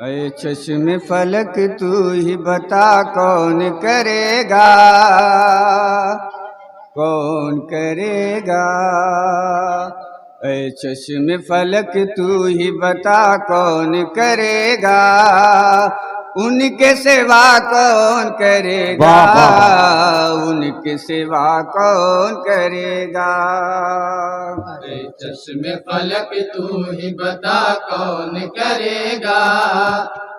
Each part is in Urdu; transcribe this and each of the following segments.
اے چشم فلک تو ہی بتا کون کرے گا، کون کرے گا؟ اے چشم فلک تو ہی بتا کون کرے گا، ان کے سوا کون کرے گا، ان کے سوا کون کرے گا؟ اے چشم فلک تو ہی بتا کون کرے گا،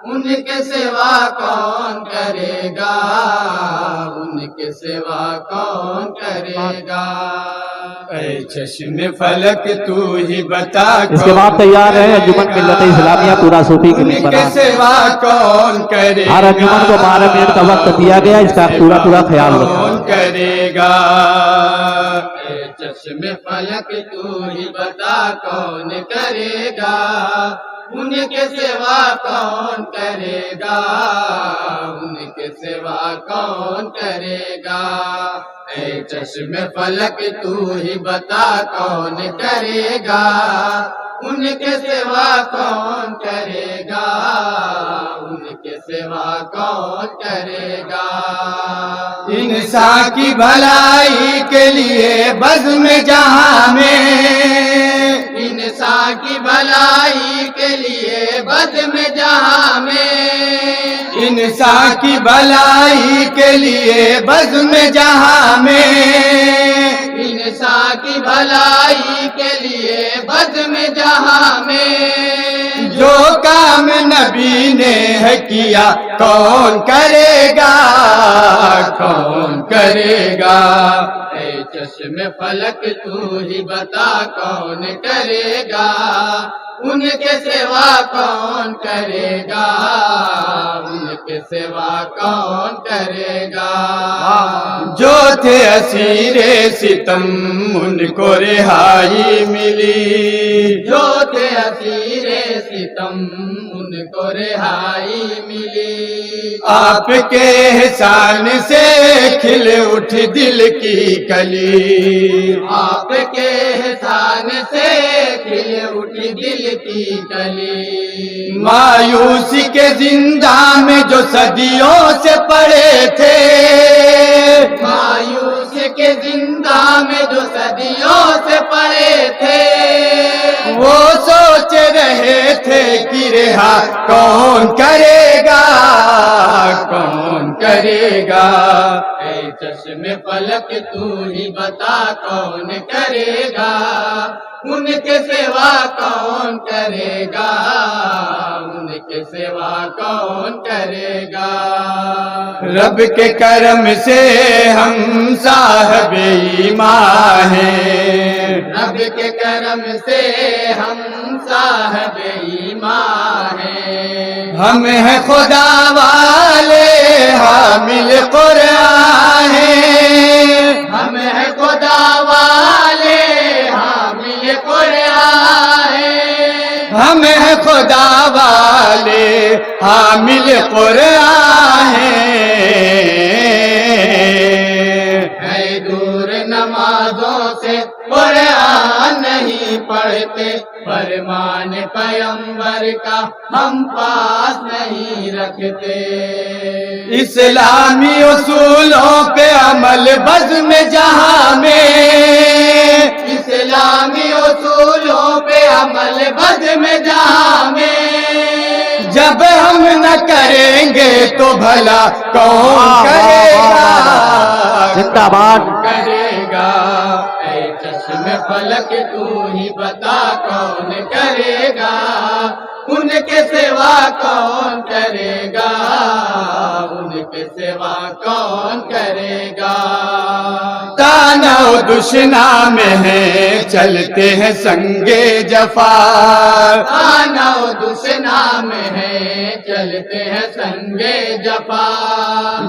ان کے سوا کون کرے گا، ان کے سوا کون کرے گا؟ اے چشم فلک تو ہی بتا اس کے بعد تیار ہے انجمن ملت اسلامیہ پورا صوفی کے ان ممبران، کے سوا کون کرے گا، ہر انجمن کو 12 منٹ کا وقت دیا گیا، اس کا پورا خیال رکھیں۔ کون کرے گا؟ اے چشم فلک تو ہی بتا کون کرے گا، ان کے سوا کون کرے گا، ان کے سوا کون کرے گا؟ اے چشم فلک تو ہی بتا کون کرے گا، ان کے سوا کون کرے گا، ان کے سوا کون کرے گا؟ انسان کی بھلائی کے لیے بزم جہاں میں، انسان کی بھلائی کے لیے بزم جہاں میں، انسان کی بھلائی کے لیے بزم جہاں میں، انسان کی بھلائی کے لیے بزم جہاں میں، جو کام نبی نے ہے کیا کون کرے گا، کون کرے گا؟ اے چشم فلک تو ہی بتا کون کرے گا، ان کے سوا کون کرے گا، ان کے سوا کون کرے گا؟ جو تھے اسیر ستم ان کو رہائی ملی، جو تھے اسیر ستم ان کو رہائی ملی، آپ کے احسان سے کھل اٹھ دل کی کلی، آپ کے احسان سے کھل اٹھ دل کی کلی، مایوسی کے زندان میں جو صدیوں سے پڑے تھے، مایوس کے زندہ میں جو صدیوں سے پڑے تھے، وہ سوچ رہے تھے کہ رہا کون کرے گا، کون کرے گا؟ اے چشم فلک تو ہی بتا کون کرے گا، ان کے سوا کون کرے گا، ان کے سوا کون کرے گا؟ رب کے کرم سے ہم صاحب ایمان ہیں، رب کے کرم سے ہم صاحب ایمان ہیں، ہم ہیں خدا والے حامل قرآن ہیں، ہم ہیں خدا والے حامل قرآن ہیں، ہم ہیں خدا والے حامل قرآن ہے دور نمازوں سے قرآن نہیں پڑھتے، فرمان پیغمبر کا ہم پاس نہیں رکھتے، اسلامی اصولوں پہ عمل بزم جہاں میں، اسلامی اصولوں پہ عمل بزم جہاں میں، جب ہم نہ کریں گے تو بھلا کون کرے گا، زندہ باد۔ کرے گا؟ اے چشم فلک تو ہی بتا کون کرے گا، ان کے سوا کون کرے گا، ان کے سوا کون کرے گا؟ تانا و دشنا میں ہیں چلتے ہیں سنگے جفا، آنا و دشنا میں ہے چلتے ہیں سنگے جفا،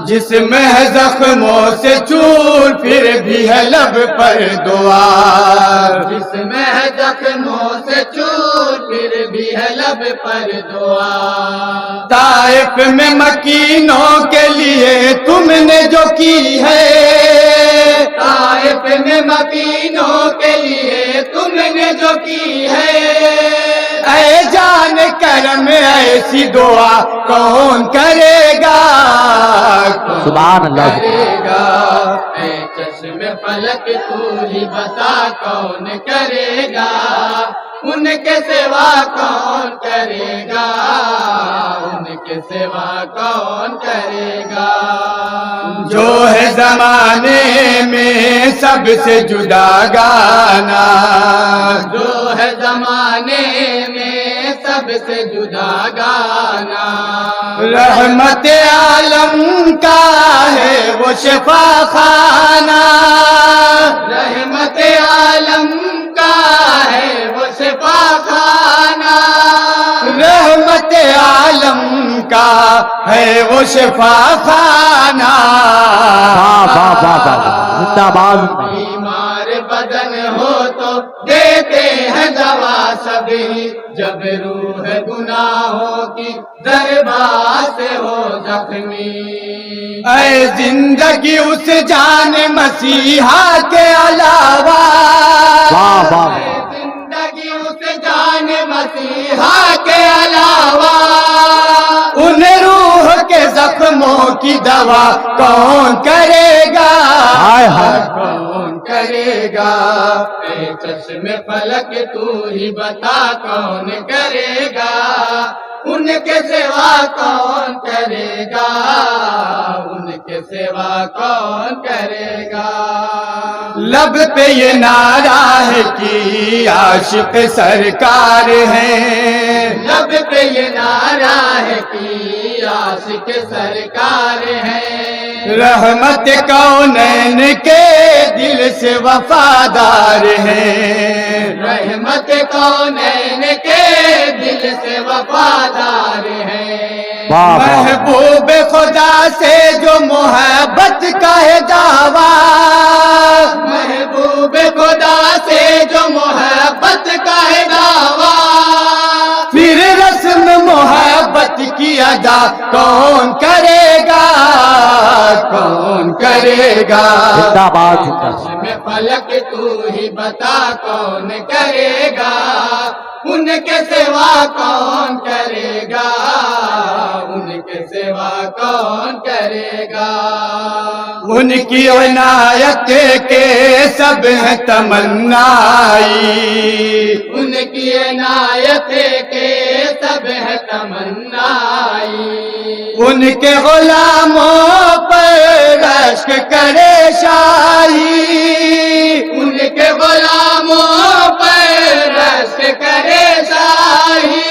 جسم ہے زخموں سے چور پھر بھی ہے لب پر دعا، جس میں ہے زخموں سے چور پھر بھی ہے لب پر دعا، طائف میں مکینوں کے لیے تم نے جو کی ہے، طائف میں مکینوں کے لیے تم نے جو کی ہے، اے جان کرم ایسی دعا کون کرے گا؟ سبحان اللہ کرے گا؟ اے چشم فلک تو ہی بتا کون کرے گا؟ ان کے سوا کون کرے گا؟ ان کے سوا کون کرے گا؟ جو ہے زمانے میں سب سے جدا گانا، جو ہے زمانے میں سب سے جدا گانا، رحمت عالم کا ہے وہ شفا خانہ، رحمت عالم کا ہے وہ شفا خانہ، رحمت عالم کا ہے وہ شفا خانہ۔ واہ واہ واہ واہ، زندہ باد۔ بیمار بدن ہو تو دیتے ہیں دوا سبھی، جب روح گناہوں کی دربار سے ہو زخمی، اے زندگی اس جان مسیحا کے علاوہ، واہ واہ، زندگی اس جان مسیحا کے علاوہ، ان روح کے زخموں کی دوا کون کرے گا؟ ہائے ہائے، کون کرے گا؟ اے چشم فلک تو ہی بتا کون کرے گا؟ ان کے سوا کون کرے گا؟ ان کے سوا کون کرے گا؟ لب پہ یہ نعرہ ہے کہ عاشق سرکار ہیں، لب پہ یہ نعرہ ہے کہ عاشق سرکار ہے، رحمت کونین کے دل سے وفادار ہیں، رحمت کونین کے دل سے وفادار ہے، واہ واہ، محبوب خدا سے جو محبت کا ہے دعویٰ، محبوب خدا سے جو محبت کا ہے دعویٰ، پھر رسم محبت کی ادا کون کرے گا؟ کون کرے گا؟ زندہ باد، زندہ باد۔ چشم فلک تو ہی بتا کون کرے گا؟ ان کے سوا کون کرے گا؟ ان کے سوا کون کرے گا؟ ان کی عنایت کے سب ہیں تمنائی، ان کی عنایت کے سب ہے تمنائی، ان کے غلاموں پر رشک کرے شاہی، ان کے غلاموں پر رشک کرے شاہی،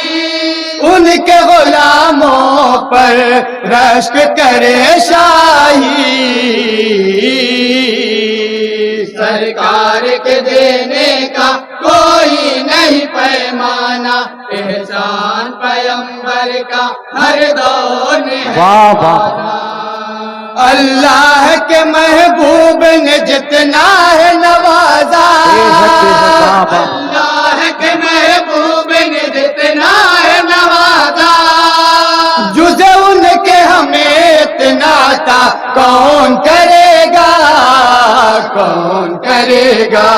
ان کے غلاموں پر رشک کرے شاہی، سرکار کے دینے کا کوئی نہیں پیمانہ، احسان پیمبر کا ہر دور میں ہے واہ واہ، پانا۔ اللہ کے محبوب نے جتنا ہے نوازا، بے شک، بے شک، واہ واہ، اللہ کے محبوب نے جتنا ہے نوازا، جز ان کے ہمیں اتنا تھا کون کرے گا؟ کون کرے گا؟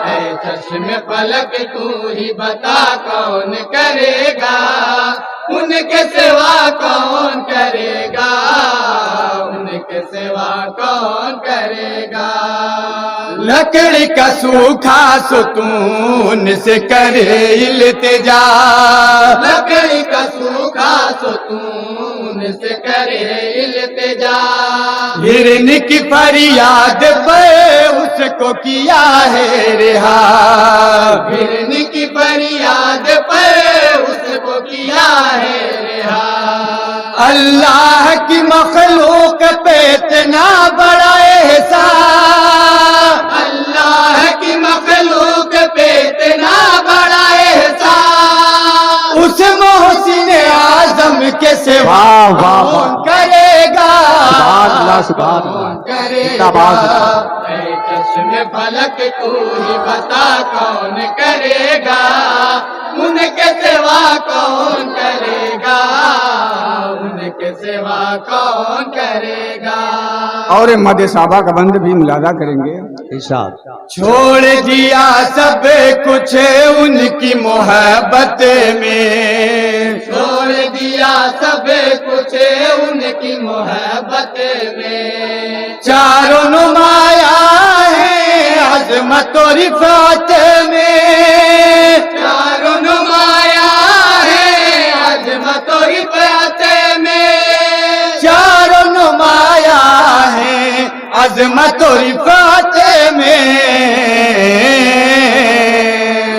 اے چشم فلک تو ہی بتا کون کرے گا؟ ان کے سوا کون کرے گا؟ ان کے سوا کون کرے گا؟ لکڑی کا سوکھا ستون سے کرے التجا، لکڑی کا سوکھا ستون سے کرے التجا، ہرن کی فریاد پہ اس کو کیا ہے رہا، ہرن کی فریاد پر اس کو کیا ہے رہا، اللہ کی مخلوق پہ اتنا بڑا احسان، اللہ کی مخلوق پہ اتنا بڑا احسان، اس محسن اعظم کے سوا واہ واہ کون واہ، کرے گا؟ سبحان اللہ، سبحان اللہ، کرے زندہ باد، زندہ باد۔ اے چشم فلک تو ہی بتا کون کرے گا؟ ان کے سوا کون کرے گا؟ ان کے سوا کون کرے گا؟ اور مد صحابہ کا بند بھی ملاحظہ کریں گے۔ ارشاد، چھوڑ دیا سب کچھ ان کی محبت میں، ان کی محبت میں، چاروں نمایاں ہیں عظمت و رفعت میں، چاروں نمایاں ہے عظمت و رفعت میں، چاروں نمایاں ہیں عظمت و رفعت میں،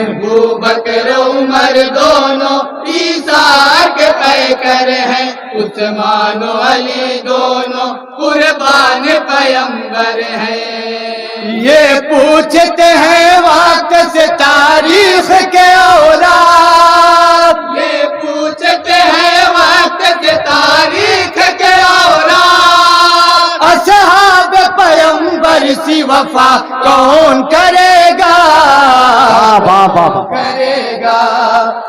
ابو بکر عمر دونوں عیسیٰ کے پیکر ہیں، عثمان و علی دونوں قربان پیمبر ہیں، یہ پوچھتے ہیں وقت سے تاریخ کے اولاد، یہ پوچھتے ہیں وقت سے تاریخ کے اولاد، اصحاب پیمبر سی وفا کون کرے گا، واہ واہ واہ، کرے گا،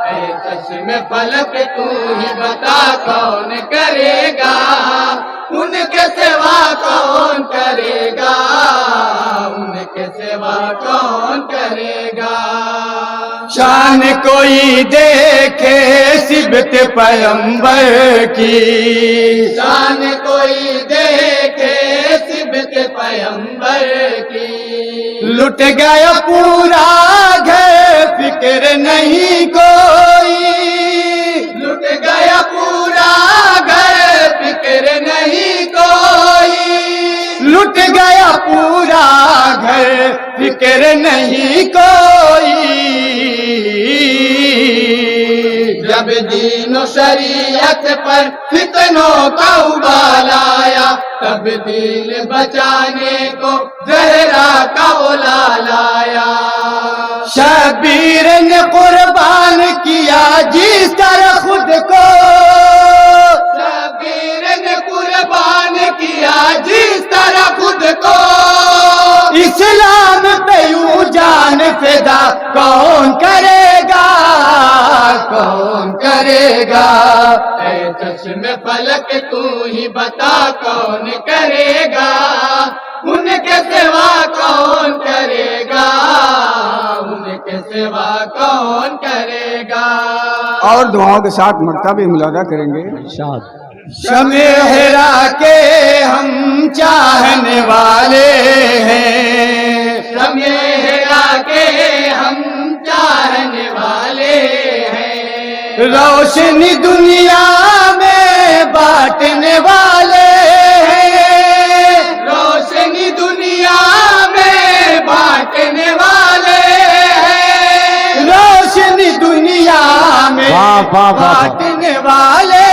اے چشم فلک تو ہی بتا کون کرے گا، ان کے سوا کون کرے گا، ان کے سوا کون کرے گا، شان کوئی دیکھے صبت پیمبر کی، شان کوئی دیکھے صبت پیمبر کی، لٹ گیا پورا گھر فکر نہیں کوئی، لٹ گیا پورا گھر فکر نہیں کوئی، لٹ گیا پورا گھر فکر نہیں کوئی، جب دین و شریعت پر فتنوں کا ابال آیا، تب دل بچانے کو زہرا کا اولاد آیا، شبیر نے قربان کیا جس طرح خود کو، شبیر نے قربان کیا جس طرح خود کو، اسلام پہ یوں جان فدا کون کرے گا، کون کرے گا، اے چشم فلک تو ہی بتا کون کرے گا، ان کے سوا کون کرے گا، ان کے سوا کون کرے گا، اور دعاؤں کے ساتھ مکہ بھی ملاحظہ کریں گے۔ ارشاد، شمع ہرا کے ہم چاہنے والے ہیں، شمع ہرا کے ہم چاہنے والے ہیں، روشنی دنیا میں بانٹنے والے ہیں، روشنی دنیا میں بانٹنے والے ہیں، روشنی دنیا میں واہ واہ واہ، بانٹنے والے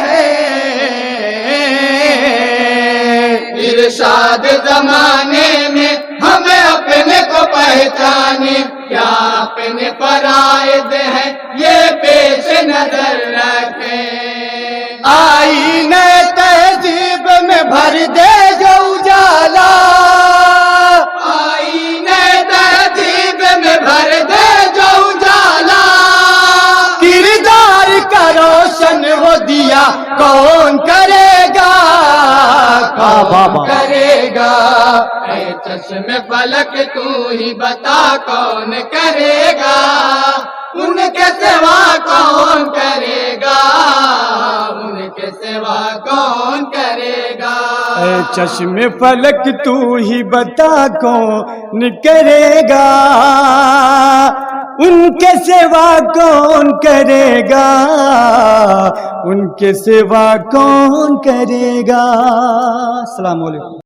ہیں، ارشاد زمانے میں ہمیں اپنے کو پہچانے، کیا اپنے فرائض ہیں یہ پیش نظر رکھیں، آئینے تہذیب میں بھر دے جو اجالا، آئینے تہذیب میں بھر دے جو اجالا، کردار کا روشن وہ دیا کون کرے گا، کون کرے گا، اے چشم فلک تو ہی بتا کون کرے گا، ان کے سوا کون کرے گا، ان کے سوا کون کرے گا، اے چشم فلک تو ہی بتا کون کرے گا، ان کے سوا کون کرے گا، ان کے سوا کون کرے گا۔ السلام علیکم۔